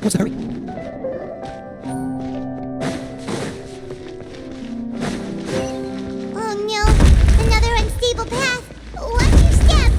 What's the hurry? Oh no! Another unstable path! Watch your step!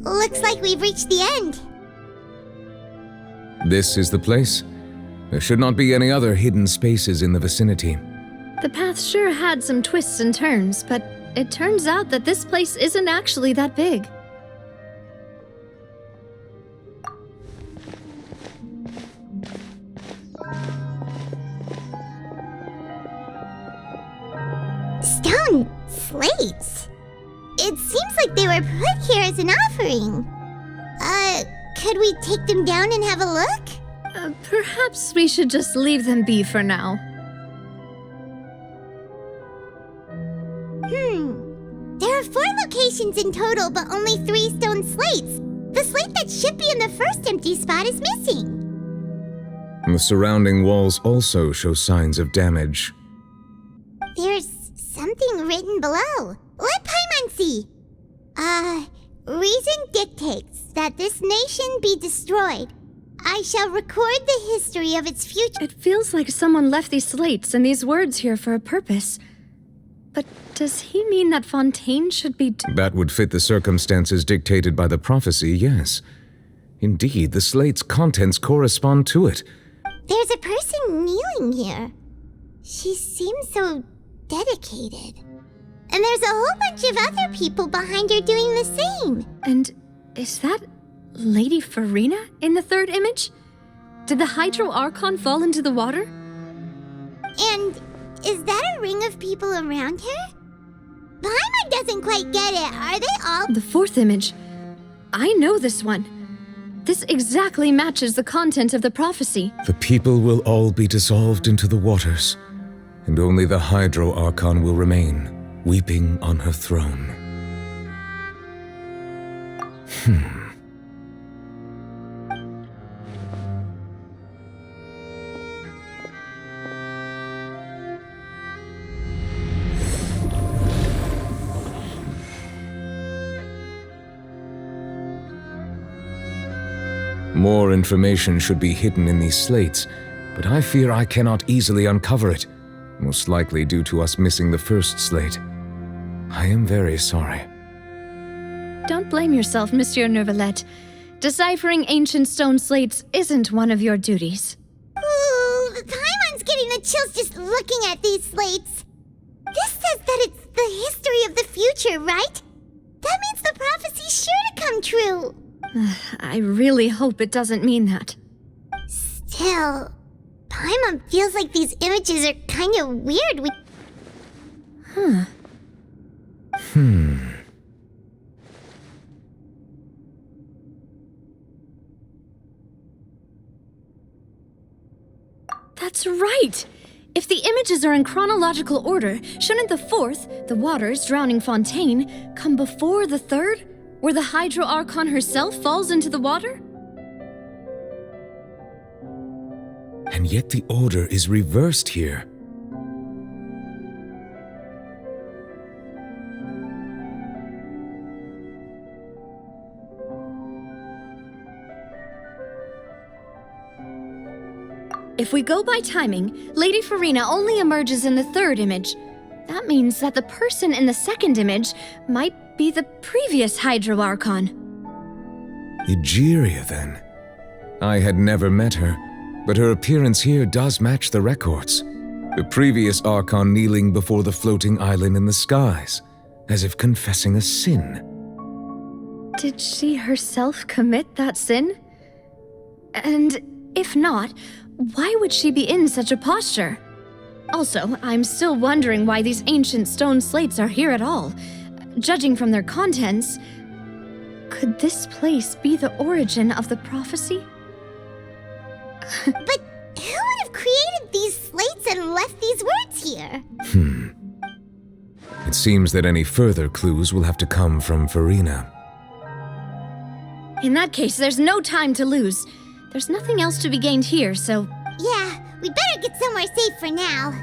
Looks like we've reached the end. This is the place? There should not be any other hidden spaces in the vicinity. The path sure had some twists and turns, but it turns out that this place isn't actually that big. Stone slates? It seems like they were put here as an offering. Could we take them down and have a look? Perhaps we should just leave them be for now. There are 4 locations in total, but only 3 stone slates. The slate that should be in the first empty spot is missing. The surrounding walls also show signs of damage. There's something written below. Let Paimon see. Reason dictates that this nation be destroyed. I shall record the history of its future. It feels like someone left these slates and these words here for a purpose. But does he mean that Fontaine should be... That would fit the circumstances dictated by the prophecy, yes. Indeed, the slate's contents correspond to it. There's a person kneeling here. She seems so dedicated. And there's a whole bunch of other people behind her doing the same. And is that Lady Farina in the third image? Did the Hydro Archon fall into the water? And is that a ring of people around her? Paimon doesn't quite get it. Are they all... The fourth image. I know this one. This exactly matches the content of the prophecy. The people will all be dissolved into the waters, and only the Hydro Archon will remain, weeping on her throne. More information should be hidden in these slates, but I fear I cannot easily uncover it, most likely due to us missing the first slate. I am very sorry. Don't blame yourself, Monsieur Neuvillette. Deciphering ancient stone slates isn't one of your duties. Ooh, Paimon's getting the chills just looking at these slates. This says that it's the history of the future, right? That means the prophecy's sure to come true. I really hope it doesn't mean that. Still, Paimon feels like these images are kind of weird. That's right! If the images are in chronological order, shouldn't the fourth, the waters drowning Fontaine, come before the third, where the Hydro Archon herself falls into the water? And yet the order is reversed here. If we go by timing, Lady Farina only emerges in the third image. That means that the person in the second image might be the previous Hydro Archon. Egeria, then. I had never met her, but her appearance here does match the records. The previous Archon kneeling before the floating island in the skies, as if confessing a sin. Did she herself commit that sin? And if not, why would she be in such a posture? Also, I'm still wondering why these ancient stone slates are here at all. Judging from their contents, could this place be the origin of the prophecy? But who would have created these slates and left these words here? It seems that any further clues will have to come from Farina. In that case, there's no time to lose. There's nothing else to be gained here, so... Yeah, we better get somewhere safe for now.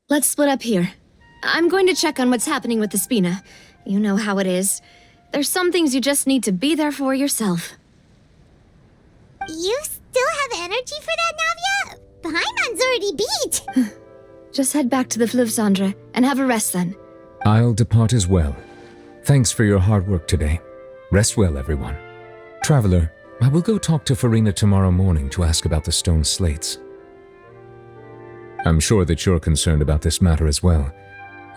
Let's split up here. I'm going to check on what's happening with the Spina. You know how it is. There's some things you just need to be there for yourself. You still have energy for that, Navia? Paimon's already beat. Just head back to the Fluvsandra and have a rest then. I'll depart as well. Thanks for your hard work today. Rest well, everyone. Traveler, I will go talk to Farina tomorrow morning to ask about the stone slates. I'm sure that you're concerned about this matter as well.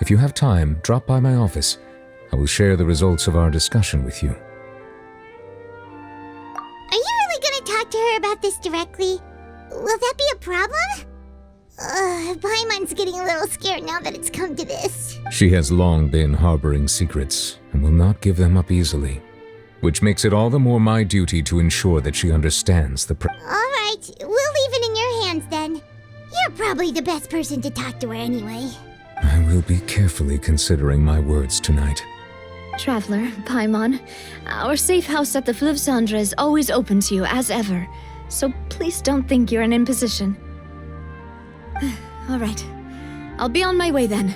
If you have time, drop by my office. I will share the results of our discussion with you. Are you really gonna talk to her about this directly? Will that be a problem? Paimon's getting a little scared now that it's come to this. She has long been harboring secrets and will not give them up easily, which makes it all the more my duty to ensure that she understands the Alright, we'll leave it in your hands then. You're probably the best person to talk to her anyway. I will be carefully considering my words tonight. Traveler, Paimon, our safe house at the Fluvsandra is always open to you as ever, so please don't think you're an imposition. All right, I'll be on my way then.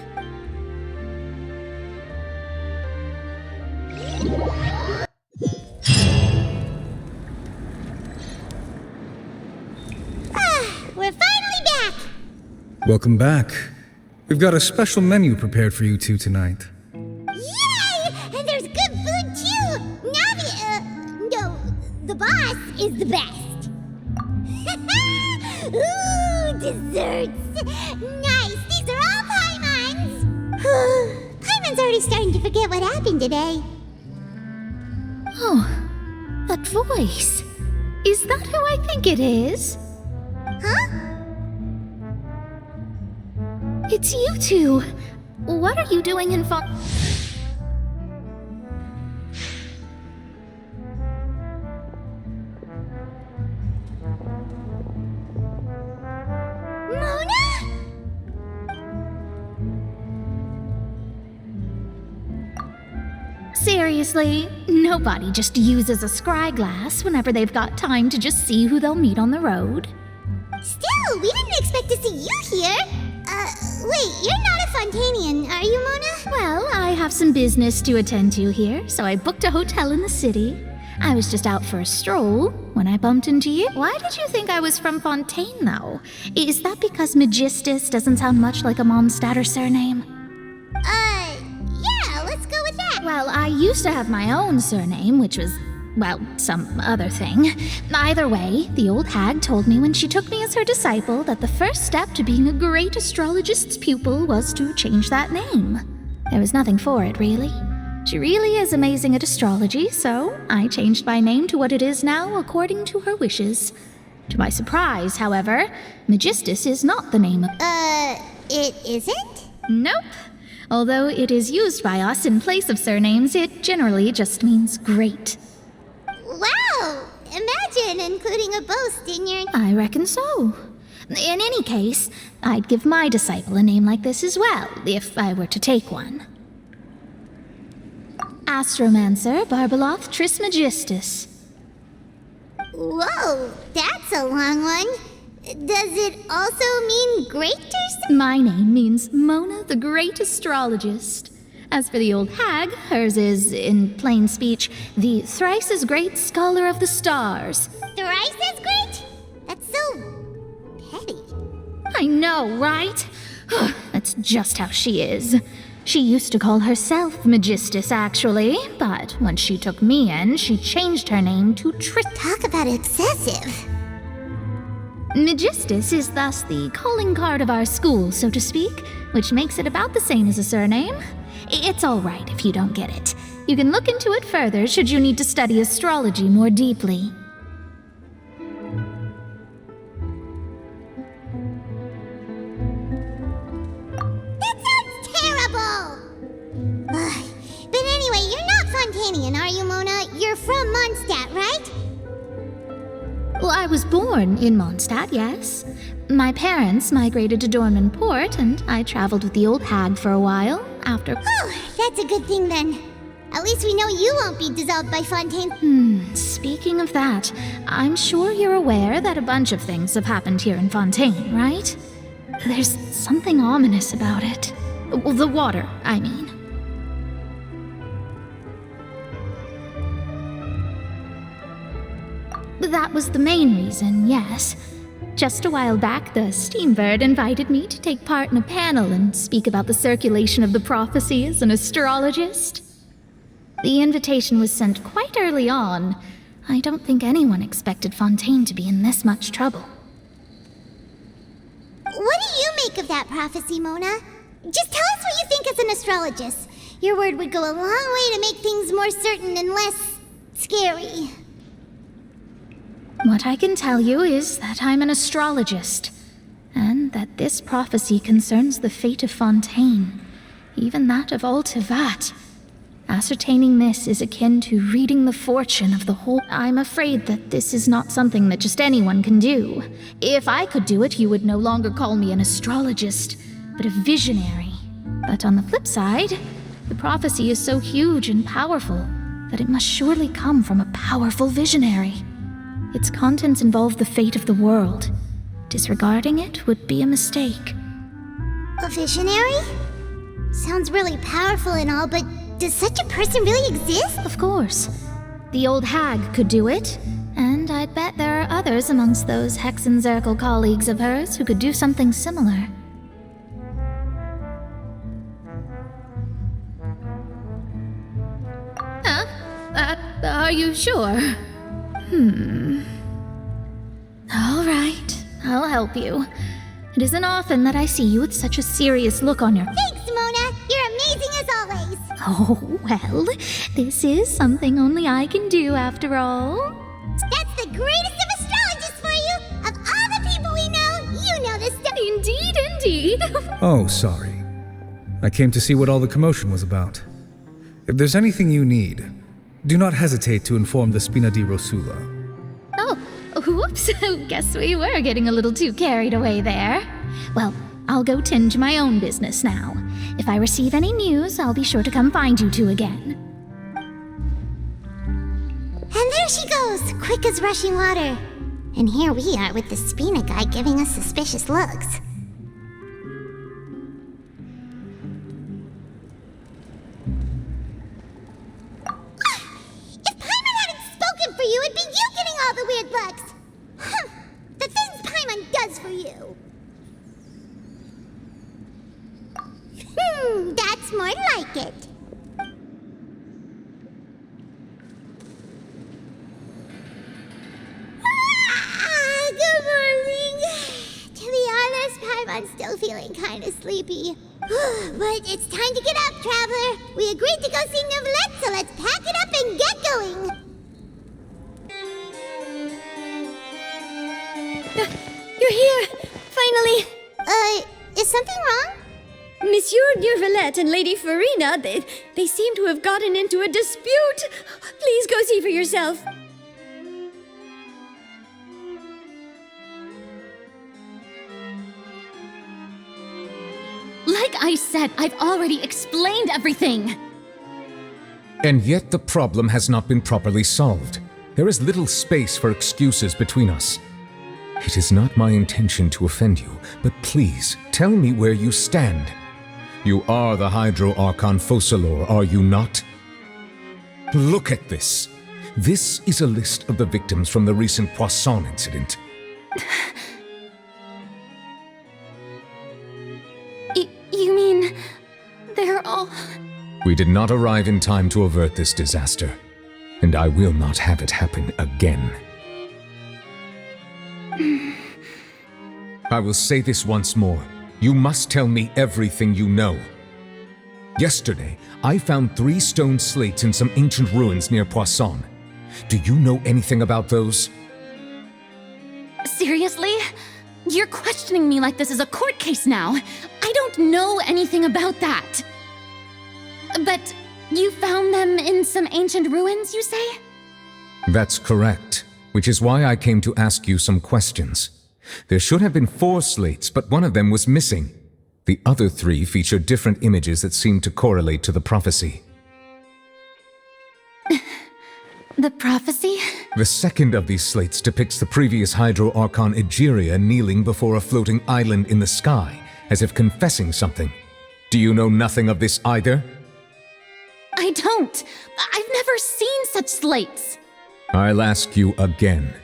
We're finally back! Welcome back. We've got a special menu prepared for you two tonight. Yay! And there's good food too! No, the boss is the best. Ooh, desserts! Nice, these are all Paimon's! Paimon's already starting to forget what happened today. Oh, that voice. Is that who I think it is? Huh? It's you two. What are you doing in Mona? Seriously, nobody just uses a scry glass whenever they've got time to just see who they'll meet on the road. Still, we didn't expect to see you here. Wait, you're not a Fontainian, are you, Mona? Well, I have some business to attend to here, so I booked a hotel in the city. I was just out for a stroll when I bumped into you. Why did you think I was from Fontaine, though? Is that because Magistus doesn't sound much like a Mondstatter surname? Yeah, let's go with that. Well, I used to have my own surname, which was, well, some other thing. Either way, the old hag told me when she took me as her disciple that the first step to being a great astrologist's pupil was to change that name. There was nothing for it, really. She really is amazing at astrology, so I changed my name to what it is now according to her wishes. To my surprise, however, Magistus is not the name of... It isn't? Nope. Although it is used by us in place of surnames, it generally just means great. Wow! Imagine including a boast in your... I reckon so. In any case, I'd give my disciple a name like this as well, if I were to take one. Astromancer Barbeloth Trismegistus. Whoa, that's a long one. Does it also mean great or something? My name means Mona the Great Astrologist. As for the old hag, hers is, in plain speech, the thrice as great Scholar of the Stars. Thrice as great? That's so... petty. I know, right? That's just how she is. She used to call herself Magistus, actually, but when she took me in, she changed her name to Talk about excessive. Magistus is thus the calling card of our school, so to speak, which makes it about the same as a surname. It's all right if you don't get it. You can look into it further should you need to study astrology more deeply. That sounds terrible! Ugh. But anyway, you're not Fontainian, are you, Mona? You're from Mondstadt, right? Well, I was born in Mondstadt, yes. My parents migrated to Dorman Port, and I traveled with the old hag for a while after... Oh, that's a good thing then. At least we know you won't be dissolved by Fontaine. Speaking of that, I'm sure you're aware that a bunch of things have happened here in Fontaine, right? There's something ominous about it. Well, the water, I mean. That was the main reason, yes. Just a while back, the Steambird invited me to take part in a panel and speak about the circulation of the prophecy as an astrologist. The invitation was sent quite early on. I don't think anyone expected Fontaine to be in this much trouble. What do you make of that prophecy, Mona? Just tell us what you think as an astrologist. Your word would go a long way to make things more certain and less scary. What I can tell you is that I'm an astrologist, and that this prophecy concerns the fate of Fontaine, even that of all Tevat. Ascertaining this is akin to reading the fortune of the whole... I'm afraid that this is not something that just anyone can do. If I could do it, you would no longer call me an astrologist, but a visionary. But on the flip side, the prophecy is so huge and powerful that it must surely come from a powerful visionary. Its contents involve the fate of the world. Disregarding it would be a mistake. A visionary? Sounds really powerful and all, but does such a person really exist? Of course. The old hag could do it, and I'd bet there are others amongst those Hexenzirkel colleagues of hers who could do something similar. Are you sure? All right, I'll help you. It isn't often that I see you with such a serious look on your... Thanks, Mona! You're amazing as always! Oh, well, this is something only I can do after all. That's the greatest of astrologists for you! Of all the people we know, you know this stuff! Indeed, indeed. Oh, sorry. I came to see what all the commotion was about. If there's anything you need, do not hesitate to inform the Spina di Rosula. Oh, whoops. Guess we were getting a little too carried away there. Well, I'll go tend to my own business now. If I receive any news, I'll be sure to come find you two again. And there she goes, quick as rushing water. And here we are with the Spina guy giving us suspicious looks. If Paimon hadn't spoken for you, it'd be you getting all the weird looks. Huh. The things Paimon does for you. That's more like it. Good morning. To be honest, Paimon's still feeling kind of sleepy. But it's time to get up, traveler. We agreed to go see Neuvillette, so let's pack it up and get going. You're here! Finally! Is something wrong? Monsieur Neurvalette and Lady Farina, they seem to have gotten into a dispute. Please go see for yourself. Like I said, I've already explained everything. And yet the problem has not been properly solved. There is little space for excuses between us. It is not my intention to offend you, but please tell me where you stand. You are the Hydro Archon Focalor, are you not? Look at this. This is a list of the victims from the recent Poisson incident. You mean they're all... We did not arrive in time to avert this disaster, and I will not have it happen again. I will say this once more. You must tell me everything you know. Yesterday, I found 3 stone slates in some ancient ruins near Poisson. Do you know anything about those? Seriously? You're questioning me like this is a court case now. I don't know anything about that. But you found them in some ancient ruins, you say? That's correct, which is why I came to ask you some questions. There should have been 4 slates, but one of them was missing. The other 3 feature different images that seem to correlate to the prophecy. The prophecy? The second of these slates depicts the previous Hydro Archon Egeria kneeling before a floating island in the sky, as if confessing something. Do you know nothing of this either? I don't. I've never seen such slates. I'll ask you again.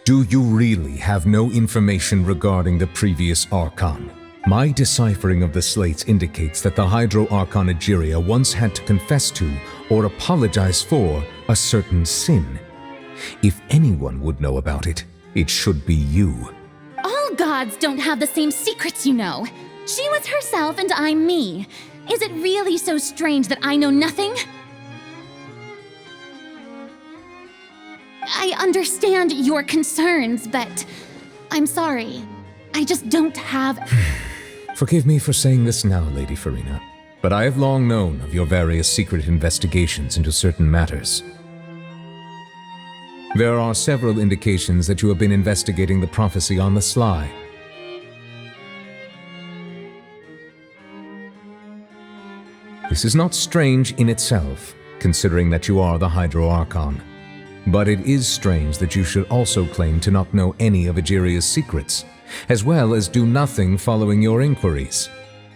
Do you really have no information regarding the previous Archon? My deciphering of the slates indicates that the Hydro Archon Egeria once had to confess to, or apologize for, a certain sin. If anyone would know about it, it should be you. All gods don't have the same secrets, you know. She was herself and I'm me. Is it really so strange that I know nothing? I understand your concerns, but I'm sorry. I just don't have... Forgive me for saying this now, Lady Farina, but I have long known of your various secret investigations into certain matters. There are several indications that you have been investigating the prophecy on the sly. This is not strange in itself, considering that you are the Hydro Archon. But it is strange that you should also claim to not know any of Egeria's secrets, as well as do nothing following your inquiries.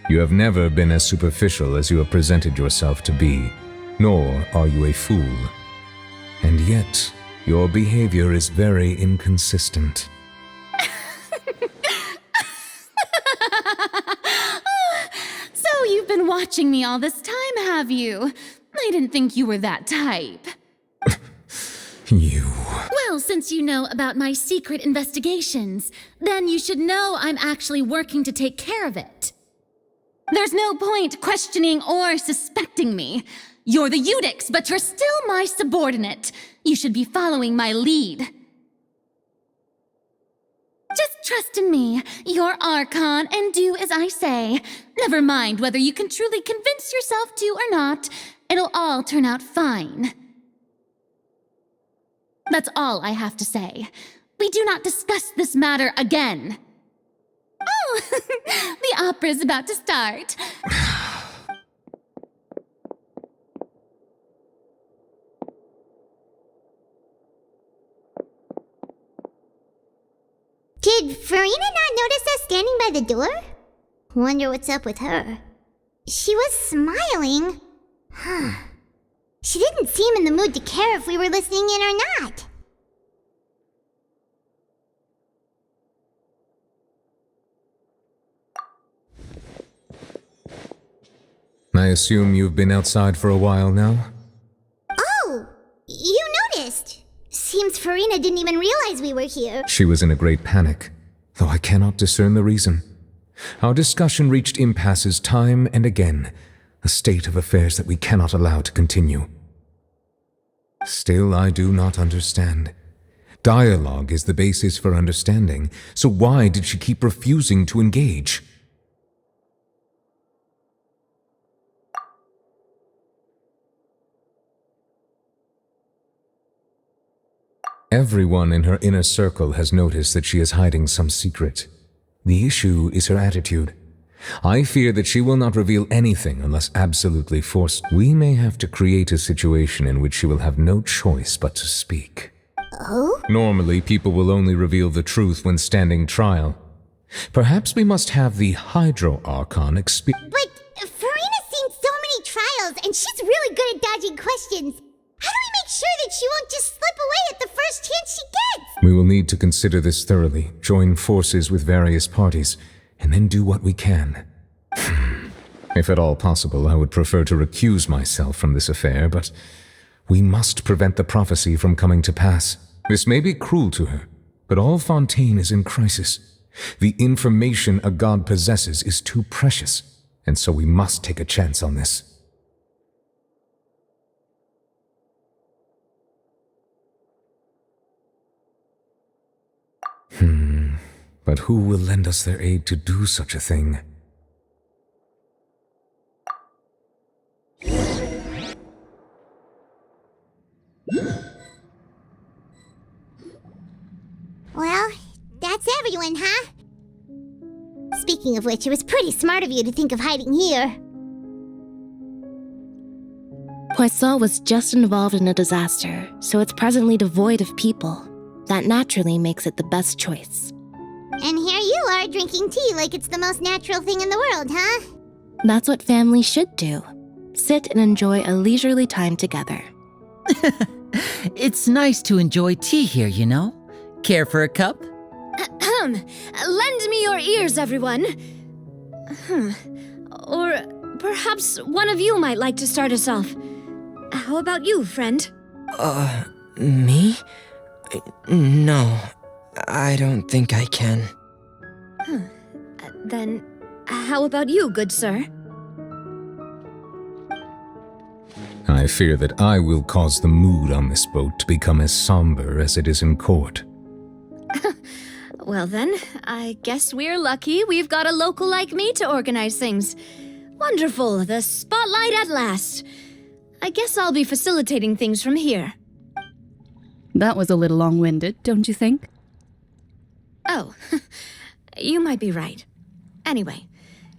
You have never been as superficial as you have presented yourself to be, nor are you a fool. And yet, your behavior is very inconsistent. So you've been watching me all this time, have you? I didn't think you were that type. You... Well, since you know about my secret investigations, then you should know I'm actually working to take care of it. There's no point questioning or suspecting me. You're the Eudix, but you're still my subordinate. You should be following my lead. Just trust in me, your Archon, and do as I say. Never mind whether you can truly convince yourself to or not. It'll all turn out fine. That's all I have to say. We do not discuss this matter again. Oh, the opera's about to start. Did Farina not notice us standing by the door? Wonder what's up with her. She was smiling. Huh. She didn't seem in the mood to care if we were listening in or not. I assume you've been outside for a while now? Oh, you noticed. Seems Farina didn't even realize we were here. She was in a great panic, though I cannot discern the reason. Our discussion reached impasses time and again, a state of affairs that we cannot allow to continue. Still, I do not understand. Dialogue is the basis for understanding, so why did she keep refusing to engage? Everyone in her inner circle has noticed that she is hiding some secret. The issue is her attitude. I fear that she will not reveal anything unless absolutely forced. We may have to create a situation in which she will have no choice but to speak. Oh? Normally, people will only reveal the truth when standing trial. Perhaps we must have the Hydro Archon experience. But Farina's seen so many trials, and she's really good at dodging questions. How do we make sure that she won't just slip away at the first chance she gets? We will need to consider this thoroughly, join forces with various parties, and then do what we can. If at all possible, I would prefer to recuse myself from this affair, but we must prevent the prophecy from coming to pass. This may be cruel to her, but all Fontaine is in crisis. The information a god possesses is too precious, and so we must take a chance on this. But who will lend us their aid to do such a thing? Well, that's everyone, huh? Speaking of which, it was pretty smart of you to think of hiding here. Poisson was just involved in a disaster, so it's presently devoid of people. That naturally makes it the best choice. And here you are drinking tea like it's the most natural thing in the world, huh? That's what family should do. Sit and enjoy a leisurely time together. It's nice to enjoy tea here, you know? Care for a cup? Lend me your ears, everyone. Or perhaps one of you might like to start us off. How about you, friend? Me? No, I don't think I can. Then, how about you, good sir? I fear that I will cause the mood on this boat to become as somber as it is in court. Well then, I guess we're lucky we've got a local like me to organize things. Wonderful, the spotlight at last. I guess I'll be facilitating things from here. That was a little long-winded, don't you think? Oh, you might be right. Anyway,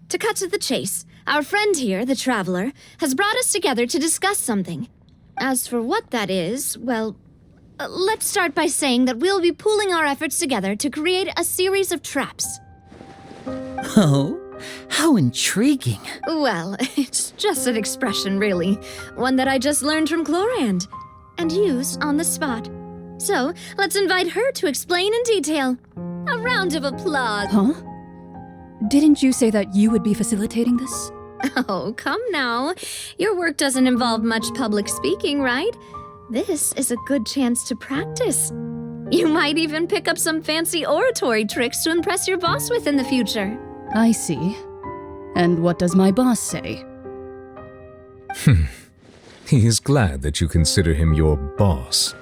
to cut to the chase, our friend here, the Traveler, has brought us together to discuss something. As for what that is, well, let's start by saying that we'll be pooling our efforts together to create a series of traps. Oh, how intriguing. Well, it's just an expression, really. One that I just learned from Chlorand and used on the spot. So, let's invite her to explain in detail. A round of applause. Huh? Didn't you say that you would be facilitating this? Oh, come now. Your work doesn't involve much public speaking, right? This is a good chance to practice. You might even pick up some fancy oratory tricks to impress your boss with in the future. I see. And what does my boss say? He is glad that you consider him your boss.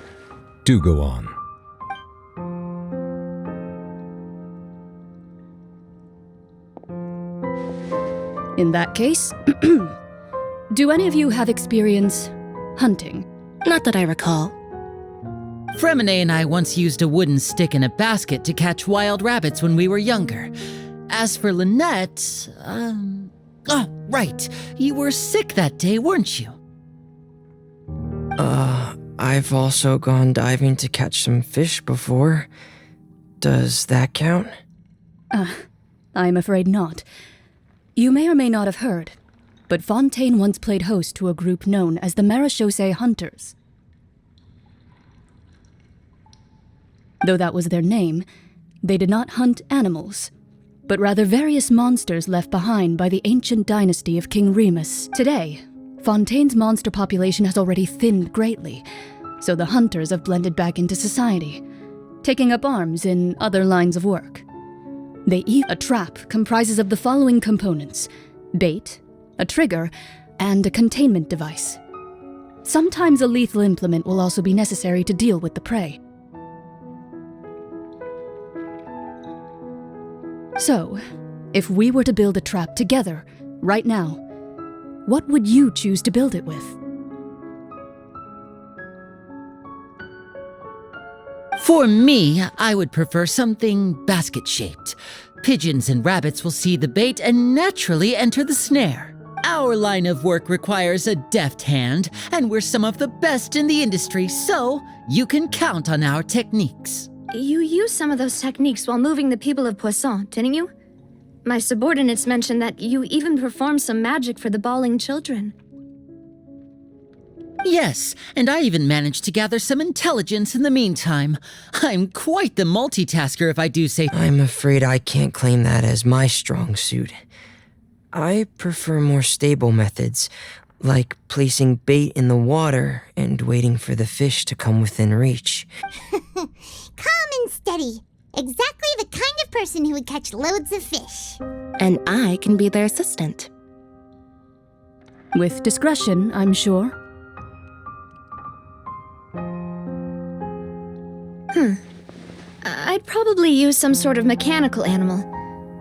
Do go on. In that case, do any of you have experience hunting? Not that I recall. Fremine and I once used a wooden stick in a basket to catch wild rabbits when we were younger. As for Lynette, oh, right. You were sick that day, weren't you? I've also gone diving to catch some fish before. Does that count? I'm afraid not. You may or may not have heard, but Fontaine once played host to a group known as the Marechaussee Hunters. Though that was their name, they did not hunt animals, but rather various monsters left behind by the ancient dynasty of King Remus. Today, Fontaine's monster population has already thinned greatly, so the hunters have blended back into society, taking up arms in other lines of work. A trap comprises of the following components: bait, a trigger, and a containment device. Sometimes a lethal implement will also be necessary to deal with the prey. So, if we were to build a trap together, right now, what would you choose to build it with? For me, I would prefer something basket-shaped. Pigeons and rabbits will see the bait and naturally enter the snare. Our line of work requires a deft hand, and we're some of the best in the industry, so you can count on our techniques. You used some of those techniques while moving the people of Poisson, didn't you? My subordinates mentioned that you even performed some magic for the bawling children. Yes, and I even managed to gather some intelligence in the meantime. I'm quite the multitasker, if I do say. I'm afraid I can't claim that as my strong suit. I prefer more stable methods, like placing bait in the water and waiting for the fish to come within reach. Calm and steady. Exactly the kind of person who would catch loads of fish. And I can be their assistant. With discretion, I'm sure. I'd probably use some sort of mechanical animal.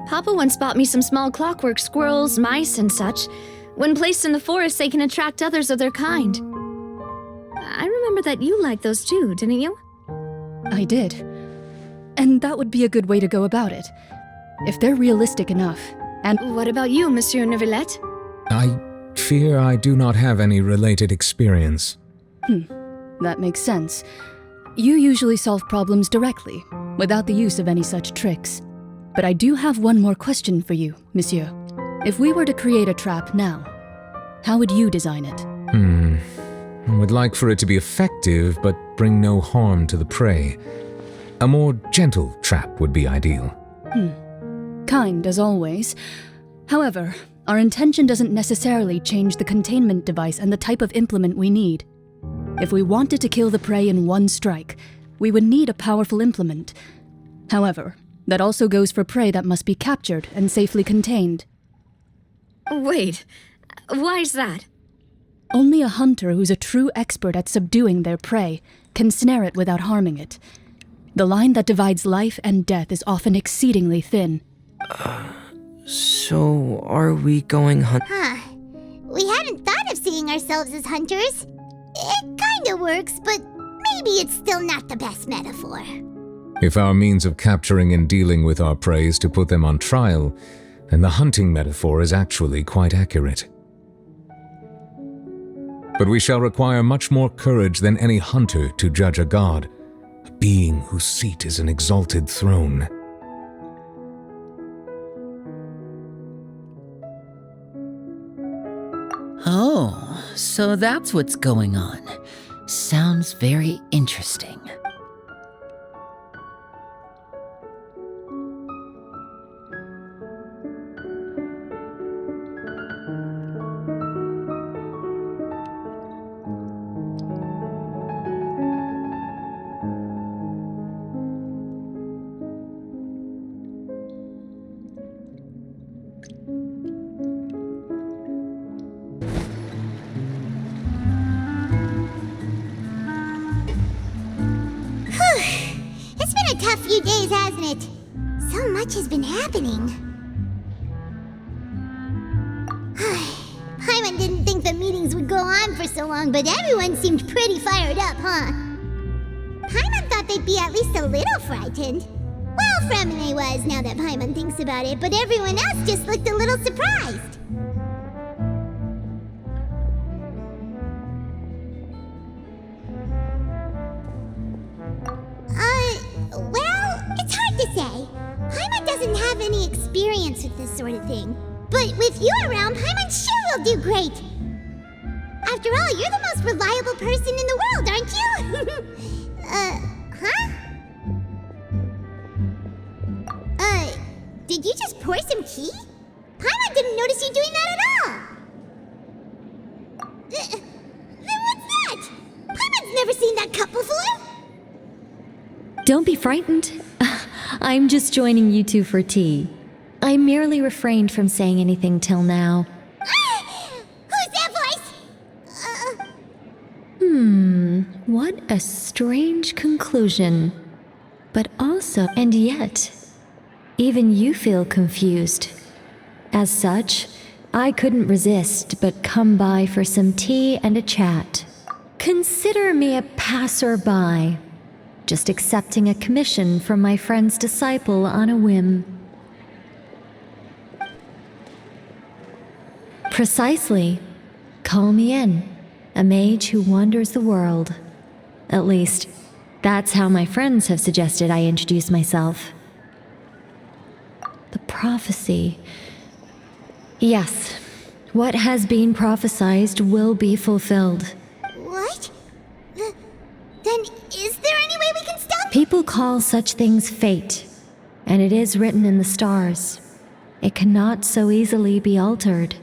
Papa once bought me some small clockwork squirrels, mice, and such. When placed in the forest, they can attract others of their kind. I remember that you liked those too, didn't you? I did. And that would be a good way to go about it. If they're realistic enough. And What about you, Monsieur Neuvillette? I fear I do not have any related experience. that makes sense. You usually solve problems directly, without the use of any such tricks. But I do have one more question for you, monsieur. If we were to create a trap now, how would you design it? I would like for it to be effective, but bring no harm to the prey. A more gentle trap would be ideal. Kind, as always. However, our intention doesn't necessarily change the containment device and the type of implement we need. If we wanted to kill the prey in one strike, we would need a powerful implement. However, that also goes for prey that must be captured and safely contained. Wait, why's that? Only a hunter who's a true expert at subduing their prey can snare it without harming it. The line that divides life and death is often exceedingly thin. So, are we going hunt? We hadn't thought of seeing ourselves as hunters. It kinda works, but maybe it's still not the best metaphor. If our means of capturing and dealing with our prey is to put them on trial, then the hunting metaphor is actually quite accurate. But we shall require much more courage than any hunter to judge a god, a being whose seat is an exalted throne. Oh, so that's what's going on. Sounds very interesting. It's been a tough few days, hasn't it? So much has been happening. Paimon didn't think the meetings would go on for so long, but everyone seemed pretty fired up, huh? Paimon thought they'd be at least a little frightened. Well, Fremine was, now that Paimon thinks about it, but everyone else just looked a little surprised. Well, it's hard to say. Paimon doesn't have any experience with this sort of thing. But with you around, Paimon sure will do great. After all, you're the most reliable person in the world, aren't you? Did you just pour some tea? Paimon didn't notice you doing that at all. Then what's that? Paimon's never seen that cup before. Don't be frightened. I'm just joining you two for tea. I merely refrained from saying anything till now. Who's that voice? What a strange conclusion. But also, and yet, even you feel confused. As such, I couldn't resist but come by for some tea and a chat. Consider me a passerby. just accepting a commission from my friend's disciple on a whim. Precisely. Call me in, a mage who wanders the world. At least, that's how my friends have suggested I introduce myself. The prophecy. Yes, what has been prophesied will be fulfilled. What? Then is there any way we can stop? People call such things fate, and it is written in the stars. It cannot so easily be altered.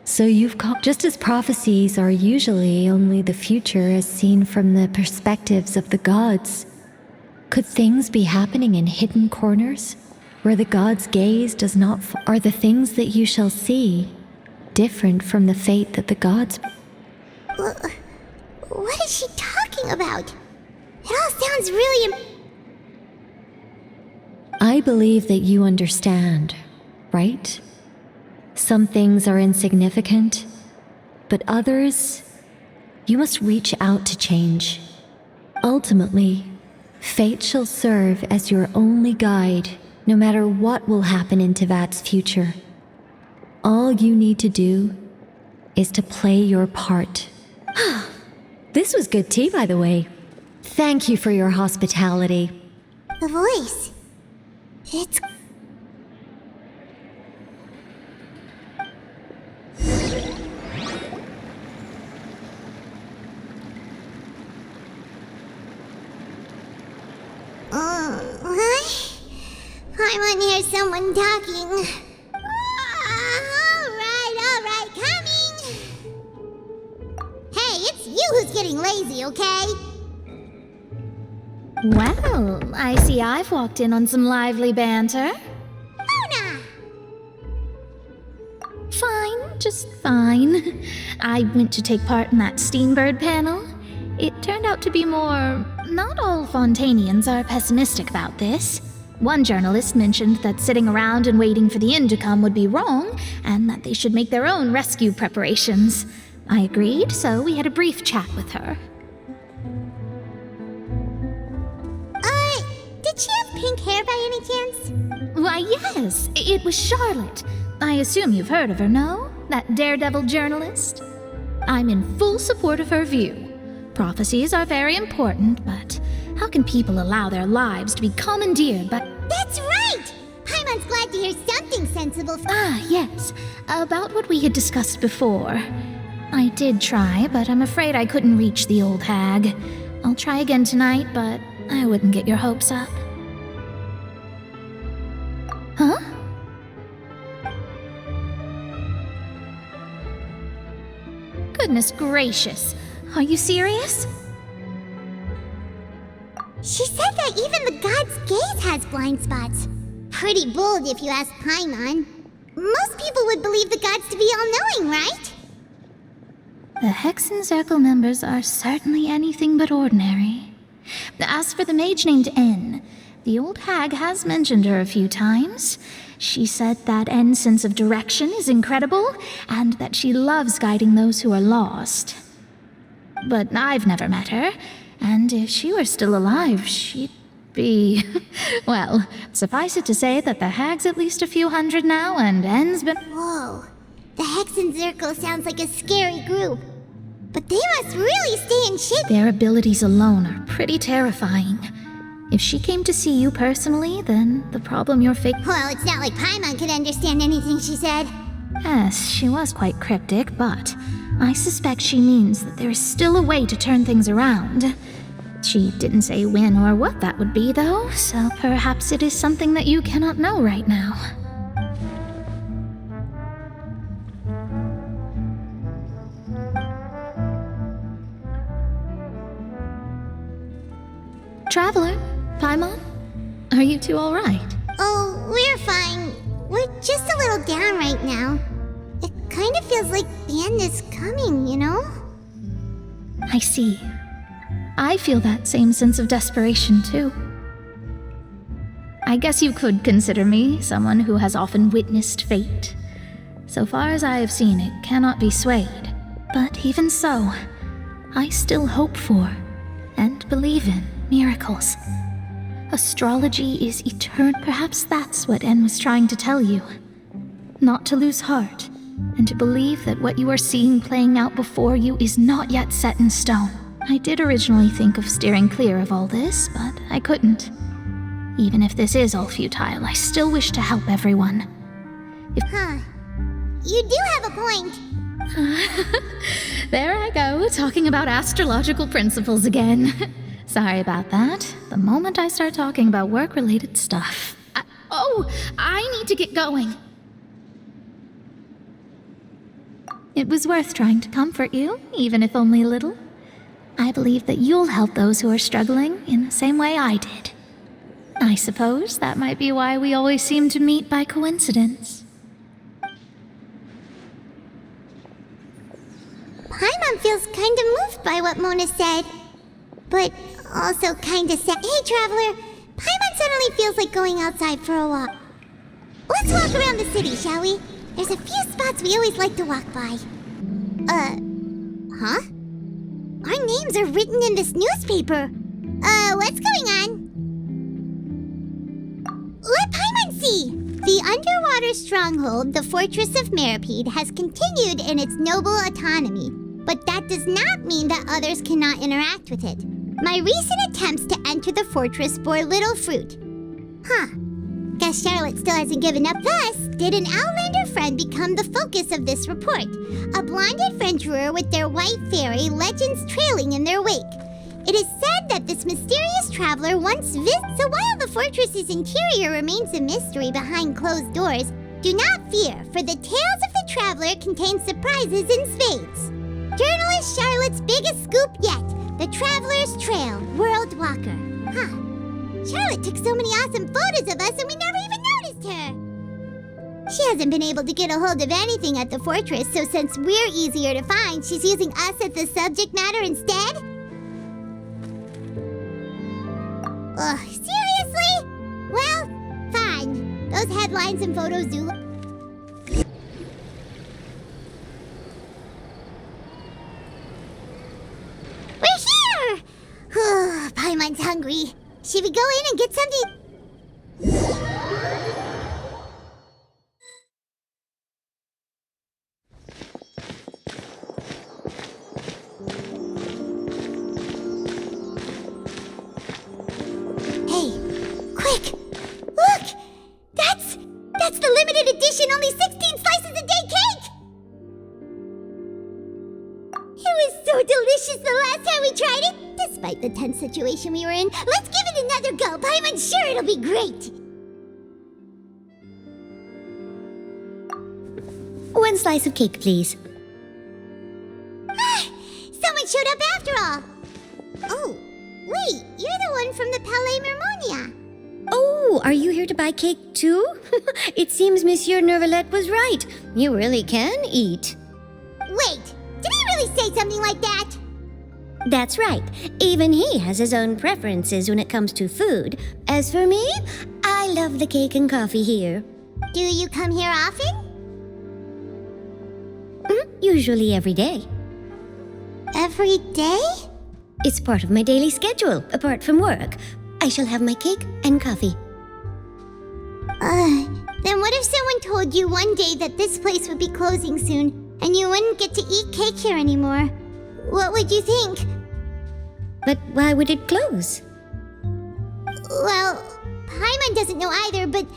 So you've called. Just as prophecies are usually only the future as seen from the perspectives of the gods, could things be happening in hidden corners, where the gods' gaze does not are the things that you shall see different from the fate that the gods... What is she talking about? It all sounds really... I believe that you understand, right? Some things are insignificant, but others, you must reach out to change. Ultimately, fate shall serve as your only guide, no matter what will happen in Tevat's future. All you need to do is to play your part. This was good tea, by the way. Thank you for your hospitality. The voice. It's... I want to hear someone talking. Alright, coming! Hey, it's you who's getting lazy, okay? Well, I see I've walked in on some lively banter. Luna! Fine, just fine. I went to take part in that Steambird panel. It turned out to be more... Not all Fontainians are pessimistic about this. One journalist mentioned that sitting around and waiting for the end to come would be wrong, and that they should make their own rescue preparations. I agreed, so we had a brief chat with her. Did she have pink hair by any chance? Why, yes, it was Charlotte. I assume you've heard of her, no? That daredevil journalist? I'm in full support of her view. Prophecies are very important, but how can people allow their lives to be commandeered by... That's right! Paimon's glad to hear something sensible from... Yes. About what we had discussed before. I did try, but I'm afraid I couldn't reach the old hag. I'll try again tonight, but I wouldn't get your hopes up. Huh? Goodness gracious. Are you serious? She said that even the god's gaze has blind spots. Pretty bold if you ask Paimon. Most people would believe the gods to be all-knowing, right? The Hexen Circle members are certainly anything but ordinary. As for the mage named N, the old hag has mentioned her a few times. She said that N's sense of direction is incredible, and that she loves guiding those who are lost. But I've never met her, and if she were still alive, she'd be... Well, suffice it to say that the hag's at least a few hundred now, and N's been... Whoa. The Hexen Circle sounds like a scary group. But they must really stay in shape. Their abilities alone are pretty terrifying. If she came to see you personally, then the problem you're facing... Well, it's not like Paimon could understand anything she said. Yes, she was quite cryptic, but I suspect she means that there is still a way to turn things around. She didn't say when or what that would be, though, so perhaps it is something that you cannot know right now. Traveler, Paimon, are you two all right? Oh, we're fine. We're just a little down right now. It kind of feels like the end is coming, you know? I see. I feel that same sense of desperation, too. I guess you could consider me someone who has often witnessed fate. So far as I have seen, it cannot be swayed. But even so, I still hope for and believe in miracles. Astrology is eternal. Perhaps that's what N was trying to tell you. Not to lose heart, and to believe that what you are seeing playing out before you is not yet set in stone. I did originally think of steering clear of all this, but I couldn't. Even if this is all futile, I still wish to help everyone. You do have a point. There I go, talking about astrological principles again. Sorry about that. The moment I start talking about work-related stuff. I need to get going. It was worth trying to comfort you, even if only a little. I believe that you'll help those who are struggling in the same way I did. I suppose that might be why we always seem to meet by coincidence. Paimon feels kind of moved by what Mona said, but also kind of sad. Hey, Traveler, Paimon suddenly feels like going outside for a walk. Let's walk around the city, shall we? There's a few spots we always like to walk by. Huh? Our names are written in this newspaper. What's going on? Let Paimon see! The underwater stronghold, the Fortress of Meripede, has continued in its noble autonomy, but that does not mean that others cannot interact with it. My recent attempts to enter the fortress bore little fruit. Guess Charlotte still hasn't given up. Thus, did an Outlander friend become the focus of this report? A blonde adventurer with their white fairy, legends trailing in their wake. It is said that this mysterious traveler once visited. So while the fortress's interior remains a mystery behind closed doors, do not fear, for the tales of the traveler contain surprises in spades. Journalist Charlotte's biggest scoop yet, the Traveler's Trail, World Walker. Charlotte took so many awesome photos of us and we never even noticed her. She hasn't been able to get a hold of anything at the fortress, so since we're easier to find, she's using us as the subject matter instead? Seriously? Well, fine. Those headlines and photos do look... We're here! Paimon's hungry. Should we go in and get something? Hey, quick! Look! That's the limited edition, only 16 slices a day cake! It was so delicious the last time we tried it! Despite the tense situation we were in, let's give it another go. Paimon's sure it'll be great. One slice of cake, please. Someone showed up after all. Oh, wait, you're the one from the Palais Mermonia. Oh, are you here to buy cake too? It seems Monsieur Nervalette was right. You really can eat. Wait, did he really say something like that? That's right. Even he has his own preferences when it comes to food. As for me, I love the cake and coffee here. Do you come here often? Usually every day. Every day? It's part of my daily schedule, apart from work. I shall have my cake and coffee. Then what if someone told you one day that this place would be closing soon, and you wouldn't get to eat cake here anymore? What would you think? But why would it close? Well, Paimon doesn't know either, but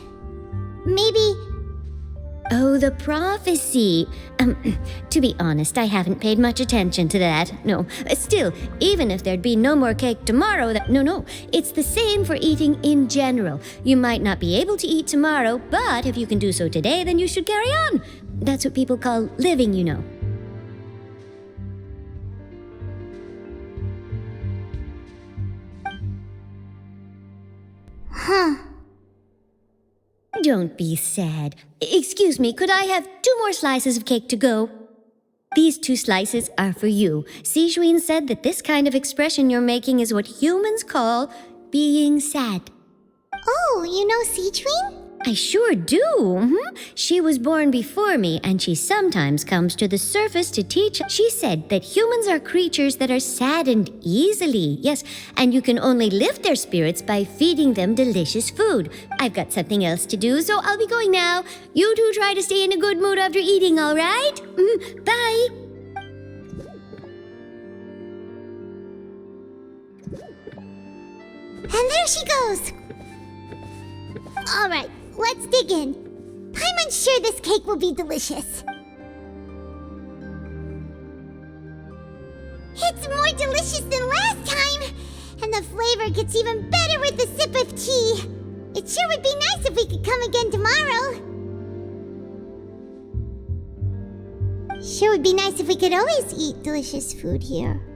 maybe... Oh, the prophecy. To be honest, I haven't paid much attention to that. No, still, even if there'd be no more cake tomorrow, No, it's the same for eating in general. You might not be able to eat tomorrow, but if you can do so today, then you should carry on. That's what people call living, you know. Don't be sad. Excuse me, could I have 2 more slices of cake to go? These 2 slices are for you. Sijuin said that this kind of expression you're making is what humans call being sad. Oh, you know Sijuin? I sure do. She was born before me, and she sometimes comes to the surface to teach. She said that humans are creatures that are saddened easily. Yes, and you can only lift their spirits by feeding them delicious food. I've got something else to do, so I'll be going now. You two try to stay in a good mood after eating, all right? Bye. And there she goes. All right, let's dig in. Paimon's sure this cake will be delicious. It's more delicious than last time, and the flavor gets even better with a sip of tea. It sure would be nice if we could come again tomorrow. Sure would be nice if we could always eat delicious food here.